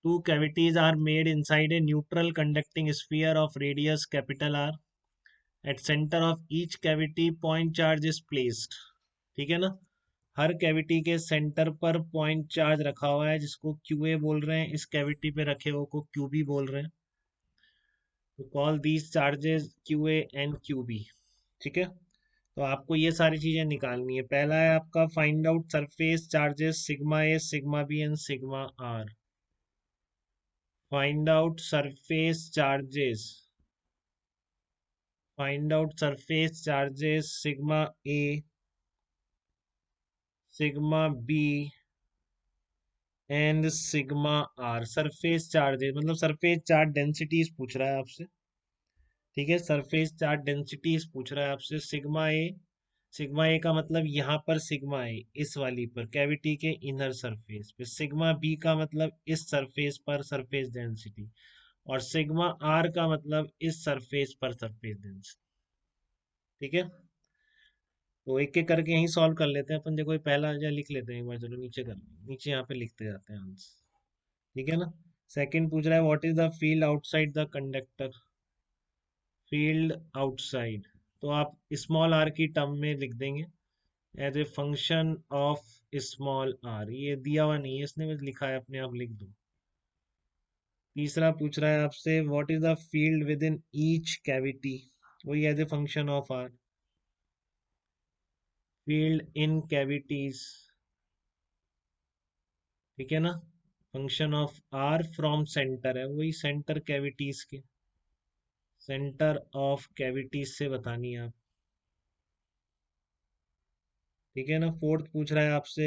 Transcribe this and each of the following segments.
Two cavities are made inside a neutral conducting sphere of radius capital R. At center of each cavity point charge is placed. ठीक है ना, हर cavity के centre पर point charge रखा हुआ है जिसको QA बोल रहे हैं, इस कैविटी पे रखे हुए को QB बोल रहे हैं. तो call these charges QA and QB. ठीक है, तो आपको ये सारी चीजें निकालनी है. पहला है आपका find out surface charges sigma A sigma B and sigma R. Find out surface charges, find out surface charges sigma A sigma B and sigma R. Surface charges मतलब सरफेस चार्ज डेंसिटीज पूछ रहा है आपसे. ठीक है, surface charge densities पूछ रहा है आपसे. सिग्मा ए का मतलब यहाँ पर सिग्मा ए इस वाली पर कैविटी के इनर सरफेस पे, सिग्मा बी का मतलब इस सरफेस पर सरफेस डेंसिटी, और सिग्मा आर का मतलब इस सरफेस पर सरफेस डेंसिटी. ठीक है, तो एक एक करके यहीं सॉल्व कर लेते हैं अपन. देखो ये पहला जो लिख लेते हैं एक बार, चलो नीचे कर, नीचे यहाँ पे लिखते जाते हैं आंसर. ठीक है ना. सेकंड पूछ रहा है what is the field outside the conductor. Field outside तो आप स्मॉल आर की टर्म में लिख देंगे as a function of small R. ये दिया हुआ नहीं है, इसने बस लिखा है, अपने आप लिख दो. तीसरा पूछ रहा है आपसे what is the field within each cavity, वही as a function of r. Field in cavities, ठीक है ना, function of r from centre है, वही सेंटर कैविटीज के, सेंटर ऑफ कैविटीज से बतानी है आप. ठीक है ना. फोर्थ पूछ रहा है आपसे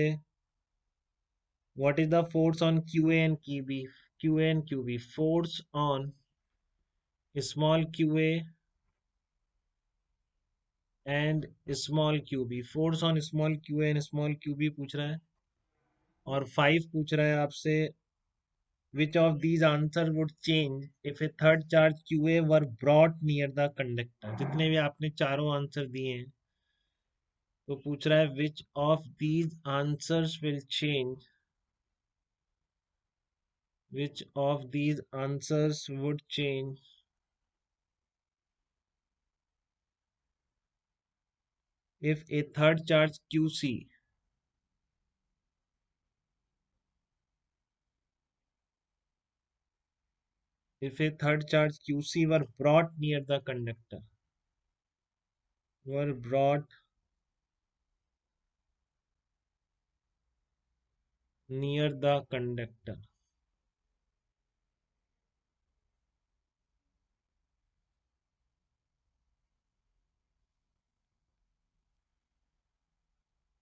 what is the force on QA and QB. QA and QB, force on small QA and small QB, force on small QA and small QB पूछ रहा है. और 5 पूछ रहा है आपसे which of these answer would change if a third charge QA were brought near the conductor. जितने भी आपने चारों आंसर दिए हैं, तो पूछ रहा है which of these answers will change, which of these answers would change if a third charge QC, if a third charge QC were brought near the conductor, were brought near the conductor.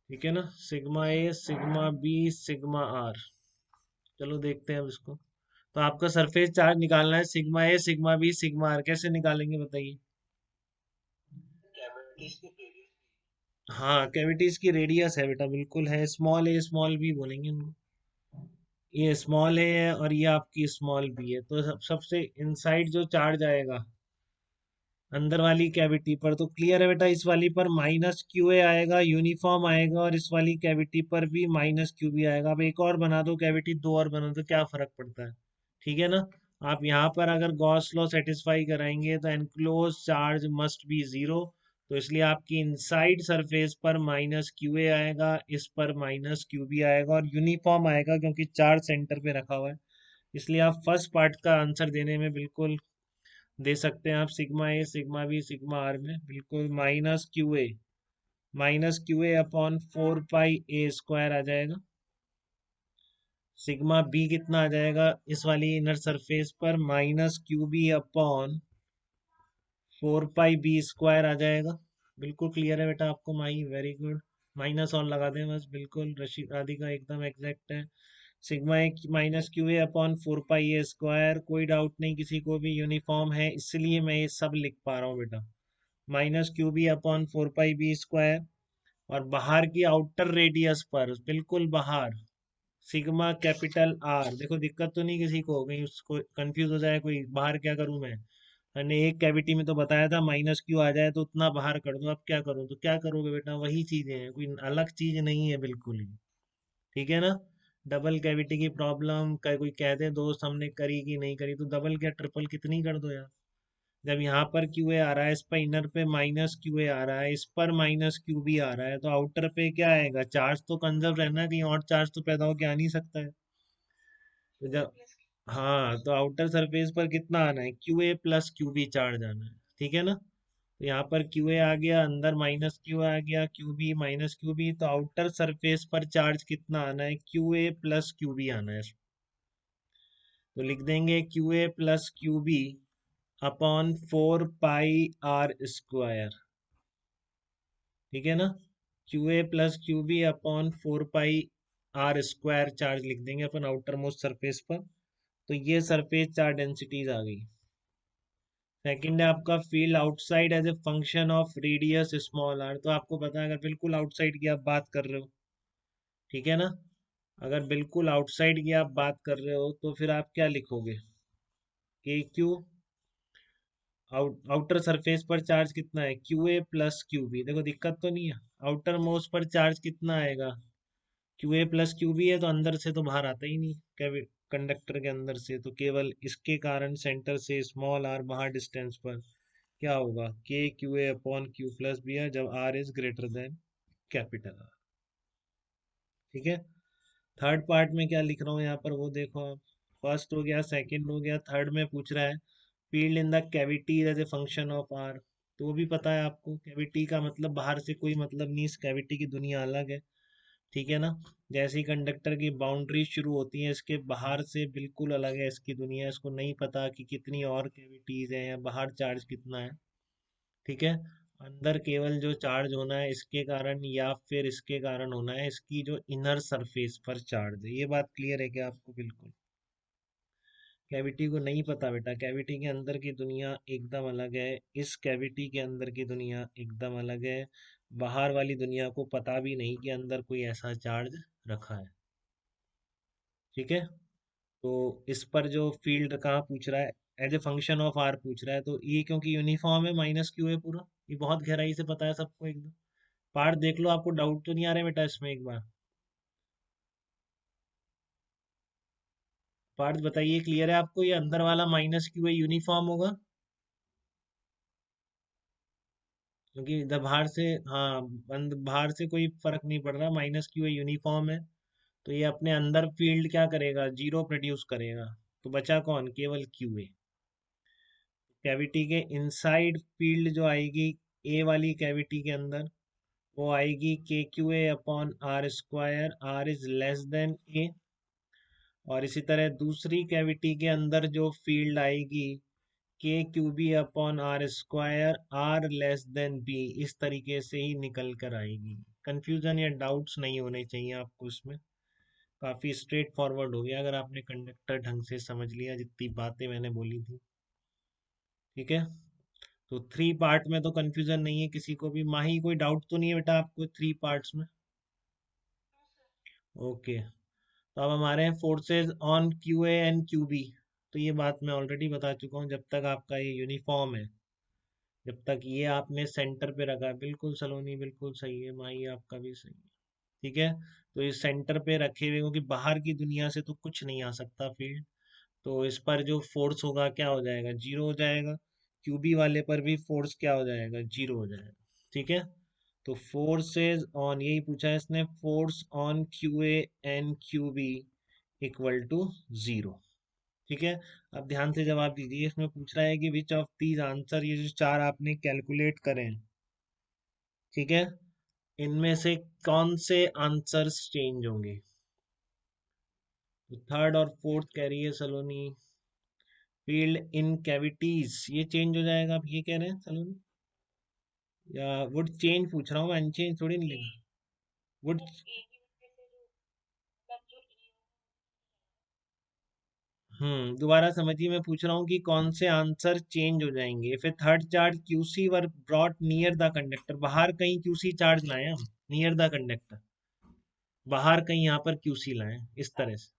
ठीक है ना. Sigma A sigma B sigma R. चलो देखते हैं अब इसको. तो आपका सरफेस चार्ज निकालना है sigma A sigma B sigma R. कैसे निकालेंगे बताइए. हाँ, कैविटीज की रेडियस है बेटा, बिल्कुल है. स्मॉल ए स्मॉल बी बोलेंगे उनको. ये स्मॉल है और ये आपकी स्मॉल बी है. तो सबसे इनसाइड जो चार्ज आएगा अंदर वाली कैविटी पर, तो क्लियर है बेटा, इस वाली पर -QA आएगा, यूनिफॉर्म आएगा, और इस वाली कैविटी पर भी -QB आएगा. अब एक और बना दो कैविटी, दो और बना दो, क्या फर्क पड़ता है. ठीक है ना. आप यहाँ पर अगर गॉस लॉ सेटिस्फाई कराएंगे तो enclose charge must be zero. तो इसलिए आपकी इनसाइड सरफेस पर -QA आएगा, इस पर -QB आएगा, और यूनिफॉर्म आएगा क्योंकि चार्ज सेंटर पे रखा हुआ है. इसलिए आप फर्स्ट पार्ट का आंसर देने में बिल्कुल दे सकते हैं आप. Sigma A sigma B sigma R में बिल्कुल माइनस क्यू ए अपॉन 4 पाई A² आ जाएगा. सिग्मा बी कितना आ जाएगा इस वाली इनर सरफेस पर, -QB अपॉन 4 पाई B² आ जाएगा. बिल्कुल क्लियर है बेटा आपको. Very good. माइनस और लगा दें बस, बिल्कुल रशीद राधिका एकदम एग्जैक्ट है. सिग्मा ए -QA अपॉन 4 पाई A², कोई डाउट नहीं किसी को भी, यूनिफॉर्म है, इसलिए मैं ये सब लिख पा रहा हूँ बेटा. -QB अपॉन 4 पाई B², और बाहर की आउटर रेडियस पर, बिल्कुल बाहर, सिग्मा कैपिटल आर. देखो दिक्कत तो नहीं किसी को, कहीं उसको कंफ्यूज हो जाए कोई, बाहर क्या करूं मैं. मैंने एक कैविटी में तो बताया था -Q आ जाए तो उतना बाहर कर दो. अब क्या करूं, तो क्या करोगे बेटा, वही चीजें हैं, कोई अलग चीज नहीं है बिल्कुल ही. ठीक है ना. डबल कैविटी की प्रॉब्लम कोई कहते दोस्त हमने करी कि नहीं करी, तो डबल क्या ट्रिपल कितनी कर दो यार। जब यहाँ पर क्यू ए आ रहा है, इस पर इनर पे माइनस क्यू ए आ रहा है, इस पर माइनस क्यू बी आ रहा है, तो आउटर पे क्या आएगा, चार्ज तो कंजर्व रहना, कहीं और चार्ज तो पैदा होके आ नहीं सकता है। तो जब हाँ, तो आउटर सरफेस पर कितना आना है, Q A plus Q B charge आना है, ठीक है ना। तो यहाँ पर क्यू ए आ गया, अंदर माइनस क्यू आ गया, Q B minus Q B, तो आउटर सरफेस पर चार्ज कितना आना है, Q A plus Q B आना है। तो लिख देंगे Q A plus Q B upon 4 pi r square, ठीक है ना। Q A plus Q B upon 4 pi r square charge लिख देंगे अपन आउटर मोस्ट सरफेस पर। तो ये सरफेस चार्ज डेंसिटीज आ गई। सेकंड है आपका field outside as a function of radius small R. तो आपको पता है, अगर बिल्कुल आउटसाइड की आप बात कर रहे हो, ठीक है ना, अगर बिल्कुल आउटसाइड की आप बात कर रहे हो तो फिर आप क्या लिखोगे, के क्यू, आउटर सरफेस पर चार्ज कितना है, Q A plus Q B. देखो दिक्कत तो नहीं है, आउटर मोस्ट पर चार्ज कितना आएगा, Q A plus Q B है, तो अंदर से तो बाहर आता ही नहीं, कंडक्टर के अंदर से, तो केवल इसके कारण सेंटर से स्मॉल आर बाहर डिस्टेंस पर क्या होगा, K Q A upon Q plus B है, जब R is greater than capital R, ठीक है। थर्ड पार्ट में क्या लिख रहा हूँ यहाँ पर वो देखो आप। फर्स्ट हो गया, सेकंड हो गया, थर्ड में पूछ रहा है field in the cavity as a function of R. तो वो भी पता है आपको, कैविटी का मतलब बाहर से कोई मतलब नहीं, इस कैविटी की दुनिया अलग है, ठीक है ना। जैसे ही कंडक्टर की बाउंड्री शुरू होती है, इसके बाहर से बिल्कुल अलग है इसकी दुनिया, इसको नहीं पता कि कितनी और कैविटीज हैं या बाहर चार्ज कितना है, ठीक है। अंदर केवल जो चार्ज होना है इसके कारण या फिर इसके कारण होना है, इसकी जो इनर सरफेस पर चार्ज है। ये बात क्लियर है क्या आपको, बिल्कुल। कैविटी को नहीं पता बेटा, कैविटी के अंदर की दुनिया एकदम अलग है, इस कैविटी के अंदर की दुनिया एकदम अलग है। बाहर वाली दुनिया को पता भी नहीं कि अंदर कोई ऐसा चार्ज रखा है, ठीक है। तो इस पर जो फील्ड कहाँ पूछ रहा है, as a function of R पूछ रहा है, तो ये क्योंकि यूनिफॉर्म है माइनस क्यू है पूरा, ये बहुत गहराई से पता है सबको एकदम। पार्ट देख लो, आपको डाउट तो नहीं आ रहा है बेटा इसमें एक बार। पार्ट बताइए, क्लियर है आपको, ये अंदर वाला माइनस क्यू है यूनिफॉर्म होगा, क्योंकि इधर बाहर से, हाँ, बाहर से कोई फर्क नहीं पड़ रहा, माइनस क्यू है यूनिफॉर्म है। तो ये अपने अंदर फील्ड क्या करेगा, जीरो प्रोड्यूस करेगा। तो बचा कौन, केवल क्यू ए। कैविटी के इनसाइड फील्ड जो आएगी, ए वाली कैविटी के अंदर, वो आएगी के Q A upon are square, r is less than a. और इसी तरह दूसरी कैविटी के अंदर जो फील्ड आएगी, के Q B upon are square, R less than B, इस तरीके से ही निकल कर आएगी। कंफ्यूजन या डाउट्स नहीं होने चाहिए आपको इसमें, काफी स्ट्रेट फॉरवर्ड हो गया अगर आपने कंडक्टर ढंग से समझ लिया जितनी बातें मैंने बोली थी, ठीक है। तो थ्री पार्ट में तो कंफ्यूजन नहीं है किसी को भी, माही कोई डाउट तो नहीं है बेटा आपको थ्री पार्ट्स में। ओके। तो अब हमारे हैं forces on Q A and Q B. तो ये बात मैं ऑलरेडी बता चुका हूँ, जब तक आपका ये यूनिफॉर्म है, जब तक ये आपने सेंटर पे रखा है, बिल्कुल सलोनी बिल्कुल सही है, माही आपका भी सही है, ठीक है। तो इस सेंटर पे रखे हुए, क्योंकि बाहर की दुनिया से तो कुछ नहीं आ सकता फील्ड, तो इस पर जो फोर्स होगा क्या हो जाएगा, जीरो हो जाएगा। क्यूबी वाले पर भी फोर्स क्या हो जाएगा, जीरो हो जाएगा, ठीक है। तो फोर्सेस ऑन, यही पूछा है इसने, force on Q A and Q B equal to zero, ठीक है। अब ध्यान से जवाब दीजिए, इसमें पूछ रहा है कि विच ऑफ दीज आंसर, ये जो चार आपने कैलकुलेट करें, ठीक है, इनमें से कौन से आंसर्स चेंज होंगे। तो थर्ड और फोर्थ कह रही है सलोनी, फील्ड इन कैविटीज ये चेंज हो जाएगा, आप ये कह रहे हैं सलोनी, या वुड चेंज पूछ रहा हूँ मैं, अनचेंज थोड़ी नहीं लिखा। वुड, दोबारा समझिए, मैं पूछ रहा हूँ कि कौन से आंसर चेंज हो जाएंगे। फिर third charge QC were brought near the conductor, बाहर कहीं क्यूसी चार्ज लाए हम, नियर द कंडक्टर, बाहर कहीं यहाँ पर क्यूसी लाए इस तरह से,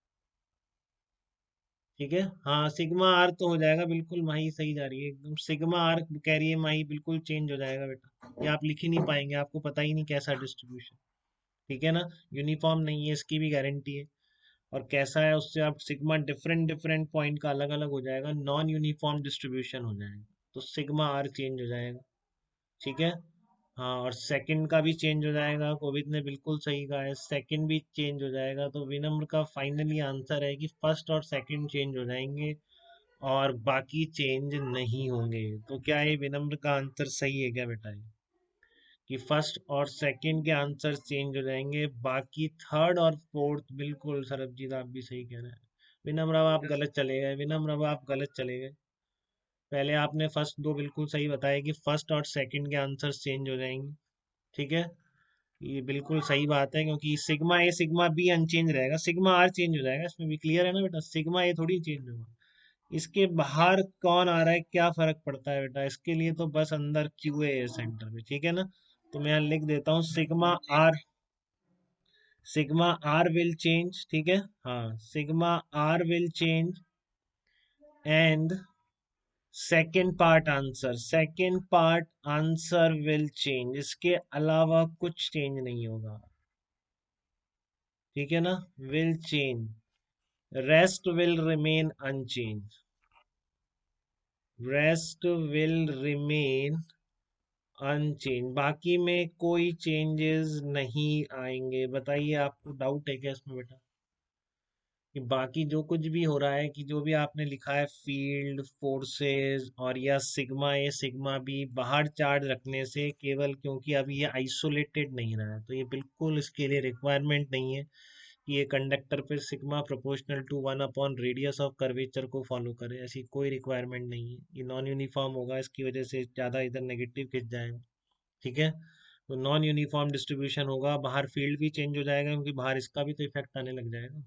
ठीक है। हाँ, सिग्मा आर तो हो जाएगा बिल्कुल, माही सही जा रही है एकदम, सिग्मा आर कह रही है माही, बिल्कुल चेंज हो जाएगा बेटा, ये आप लिख ही नहीं पाएंगे, आपको पता ही नहीं कैसा डिस्ट्रीब्यूशन, ठीक है ना। यूनिफॉर्म नहीं है, इसकी भी गारंटी है। और कैसा है उससे आप सिग्मा डिफरेंट डिफरेंट पॉइंट का अलग अलग हो जाएगा, नॉन यूनिफॉर्म डिस्ट्रीब्यूशन हो जाएगा, तो सिग्मा आर चेंज हो जाएगा। ठीक है। हाँ, और सेकंड का भी चेंज हो जाएगा, कोविद ने बिल्कुल सही कहा है, सेकंड भी चेंज हो जाएगा। तो विनम्र का फाइनली आंसर है कि फर्स्ट और सेकंड चेंज हो जाएंगे और बाकी चेंज नहीं होंगे। तो क्या ये विनम्र का आंसर सही है क्या बेटा? कि फर्स्ट और सेकंड के आंसर चेंज हो जाएंगे, बाकी थर्ड और फोर्थ, बिल्कुल सरबजीत आप भी सही कह रहे हैं। विनम्र अब आप गलत चले गए, विनम्र अब आप गलत चले गए। पहले आपने फर्स्ट दो बिल्कुल सही बताया कि फर्स्ट और सेकंड के आंसर चेंज हो जाएंगे। ठीक है, ये बिल्कुल सही बात है, क्योंकि sigma A sigma B unchange रहेगा, सिग्मा आर चेंज हो जाएगा, इसमें भी क्लियर है ना बेटा, सिग्मा ए थोड़ी चेंज होगा। इसके बाहर कौन आ रहा है क्या फर्क पड़ता है बेटा, इसके लिए तो बस अंदर क्यू ए सेंटर में। ठीक है ना, तो मैं यहाँ लिख देता हूँ सिग्मा आर विल चेंज। ठीक है, हाँ, sigma R will change and second part answer will change, इसके अलावा कुछ चेंज नहीं होगा। ठीक है ना, will change, rest will remain unchanged, rest will remain unchanged, बाकी में कोई चेंजेस नहीं आएंगे। बताइए आपको डाउट है क्या इसमें बेटा, कि बाकी जो कुछ भी हो रहा है, कि जो भी आपने लिखा है फील्ड फोर्सेस और या सिग्मा ए सिग्मा बी बाहर चार्ज रखने से, केवल क्योंकि अभी ये आइसोलेटेड नहीं रहा है, तो ये बिल्कुल इसके लिए रिक्वायरमेंट नहीं है कि ये कंडक्टर पे sigma proportional to 1 upon radius of curvature को फॉलो करे, ऐसी कोई रिक्वायरमेंट नहीं है। ये नॉन यूनिफॉर्म होगा, इसकी वजह से ज़्यादा इधर नेगेटिव खिंच जाएगा। ठीक है, तो नॉन यूनिफॉर्म डिस्ट्रीब्यूशन होगा, बाहर फील्ड भी चेंज हो जाएगा, क्योंकि बाहर इसका भी तो इफेक्ट आने लग जाएगा।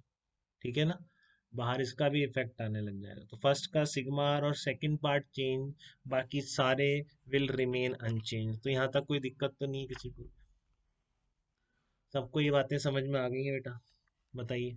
ठीक है ना, बाहर इसका भी इफेक्ट आने लग जाएगा। तो फर्स्ट का सिग्मा आर और सेकंड पार्ट चेंज, बाकी सारे विल रिमेन अनचेंज। तो यहाँ तक कोई दिक्कत तो नहीं है किसी को? सबको ये बातें समझ में आ गई है बेटा? बताइए।